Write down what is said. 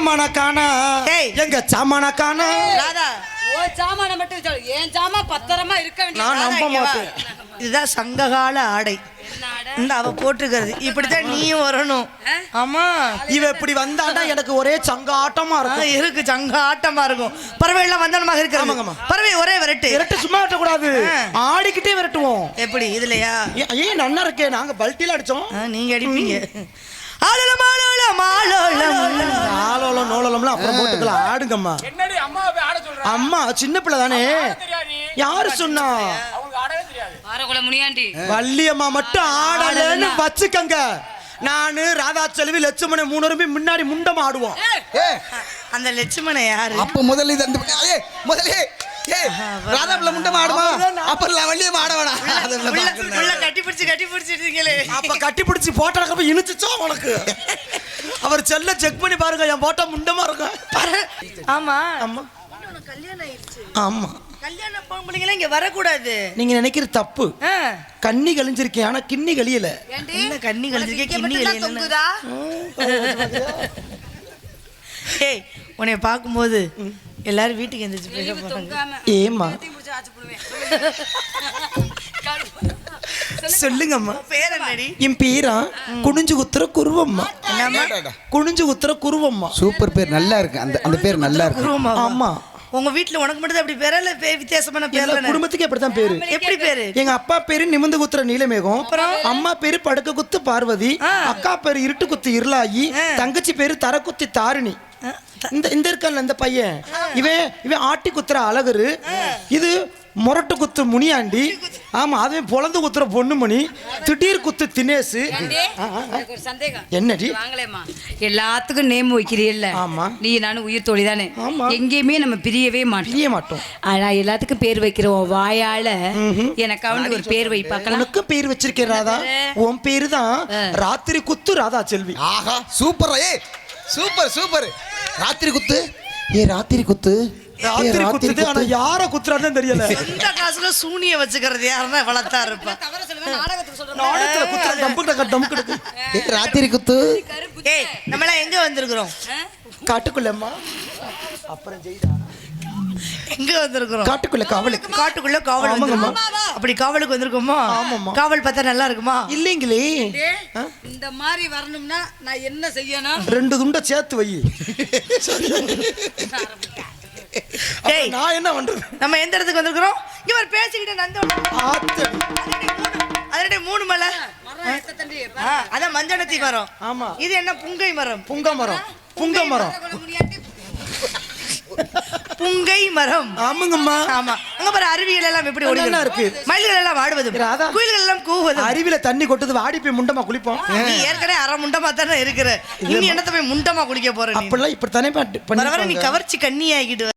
சாமான காணா எங்க சாமான காணா ராதா ஓ சாமான மட்டும் சொல்லு ஏன் சாமா பத்திரமா இருக்க வேண்டிய நான் நம்ப மாட்டேன். இதுதான் சங்ககால ஆடை. இந்த அவ போட்டுக்கிறது இப்படித்தான் நீயும் வரணும். ஆமா இவ இப்படி வந்தாண்டா எனக்கு ஒரே சங்காட்டமா இருக்கும். இருக்கு சங்காட்டமா இருக்கும். பறவை எல்லாம் வந்தனமாக இருக்கு. பறவை ஒரே விரட்டு விரட்டு சும்மா விரட்டக்கூடாது, ஆடிக்கிட்டே விரட்டுவோம். எப்படி இதுலயா? ஏன் நன்னா இருக்கே, நாங்க பல்ட்டில அடிச்சோம், நீங்க அடிப்பீங்க. ஆலோலம் ஆலோலம் ஆலோலம் ஆலோலம் நோலோலம்லாம் அப்புறம் போட்டுக்கலாம். ஆடுங்கம்மா. என்னடி அம்மாவை போய் ஆட சொல்ற? அம்மா சின்ன பிள்ளை தானே, யாரு சொன்னா? அவங்க ஆடவே தெரியாது. ஆரகுல முனியாண்டி வள்ளியம்மா மட்டும் ஆடலன்னு வச்சுக்கங்க. நானு ராதா செல்வி லட்சுமணி மூணு முன்னாடி முண்டம் ஆடுவோம். அந்த லட்சுமண யாரு? அப்ப முதல்ல இது அந்த முதல்ல ராதாப்ல முண்டம் ஆடுமா, அப்புறம் வள்ளியம் ஆடவனா? உள்ள கட்டி பிடிச்சிட்டீங்களே. அப்ப கட்டி பிடிச்சி போட்டா இழுச்சுச்சோ உனக்கு. அவர் செல்ல செக் பண்ணி பாருங்க, என் போட்டா முண்டமா இருக்கும். ஆமா ஆமா கல்யாணம் ஆயிடுச்சு. ஆமா கல்யாணம் பொம்பளைங்கள இங்க வரக்கூடாது. நீங்க நினைக்கிற தப்பு. கண்ணி கழிஞ்சிருக்கேன் ஆனா கிண்ணி கழியல. என்ன கண்ணி கழிஞ்சிருக்கே கிண்ணி கழியல? ஏய் உன்னை பாக்கும்போது எல்லாரும் வீட்டுக்கு எந்திரிச்சு போய் போறாங்க. ஏமா சொல்லுங்கம்மா. பேர் என்னடி? என் பேரா குனிஞ்சு குத்துற குருவம்மா. குனிஞ்சு குத்துற குருவம்மா. சூப்பர் பேர், நல்லா இருக்கு. அந்த பேர் நல்லா இருக்கு. ஆமா. உங்க வீட்டுல உனக்கு மட்டும் அப்படி பேரா இல்ல வித்தியாசமான பேர்? குடும்பத்துக்கு அப்படித்தான் பேரு. எப்படி பேரு? எங்க அப்பா பேரு நிமிந்து குத்துற நீலமேகம், அம்மா பேரு படுக்க குத்து பார்வதி, அக்கா பேரு இருட்டு குத்து இருளாயி, தங்கச்சி பேரு தர குத்தி தாரிணி. இந்த இருக்கல இந்த பையன் இவன் ஆட்டி குத்துற அழகரு, இது முரட்டு குத்து முனியாண்டி. ஆமா அதுவும் பொழந்து குத்துற பொண்ணுமணி, திடீர் குத்து தினேஷ். ஒரு சந்தேகம் என்னடி? வாங்களேம்மா, எல்லாத்துக்கும் நேம் வைக்கிறீல்ல? ஆமா. நீ நானும் உயிர் தோழி தானே, எங்கேயுமே நம்ம பிரியவே மாட்டோம். ஆனா எல்லாத்துக்கும் பேர் வைக்கிற வாயால எனக்கு அவனுக்கு ஒரு பேர் வை பார்க்கலாம். உனக்கு பேர் வச்சிருக்கேன் ராதா. உன் பேரு தான் ராத்திரி குத்து ராதா செல்வி. ஆஹா சூப்பர். Super super. ராத்திரி குத்து. ராத்திரி குத்து. ராத்திரி குத்துது, ஆனா யார குத்துறான்னு தெரியல. இந்த காசுல சூனிய வச்சுக்கிறது யாருன்னா வளர்த்தா இருப்பா. நாடகத்துல குத்துற டம்புக்கு. ராத்திரி குத்து. ஏய் நம்ம எல்லாம் எங்க வந்திருக்கிறோம்? காட்டுக்குள்ளம்மா. அப்புறம் ஜெயிடா எங்க வந்திருக்கிறோம்? காட்டுக்குள்ள காவலுக்கு. காட்டுக்குள்ள காவல். ஆமாங்கம்மா. அப்படி காவலுக்கு வந்திருக்கோமா? ஆமாம்மா. காவல் பார்த்தா நல்லா இருக்குமா? இல்லீங்களே. இந்த மாதிரி வரணும்னா நான் என்ன செய்யணும்? 2 துண்ட சேர்த்து வை. டேய் நான் என்ன பண்றது? நம்ம எந்த இடத்துக்கு வந்திருக்கிறோம்? இவர் பேசிக்கிட்டு நந்த அதனே 3 மலை. அதான் மஞ்சனத்தி மரம். ஆமா. இது என்ன புங்கை மரம்? புங்க மரம். புங்கை மரம். ஆமாங்கம்மா. ஆமா. அங்க பாரு அருவிகள் எல்லாம் எப்படி ஓடுது இருக்கு. மயில்கள் எல்லாம் ஆடுவது, குயில்கள் எல்லாம் கூவுது. அருவியில தண்ணி கொட்டுது, வாடி போய் முண்டமா குளிப்போம். நீ ஏற்கனவே அரை முண்டமா தானே இருக்கிற, நீ என்னத்த போய் முண்டமா குளிக்க போற? அப்பெல்லாம் இப்படி தானே வர வர நீ கவர்ச்சி கண்ணி ஆகிட்டு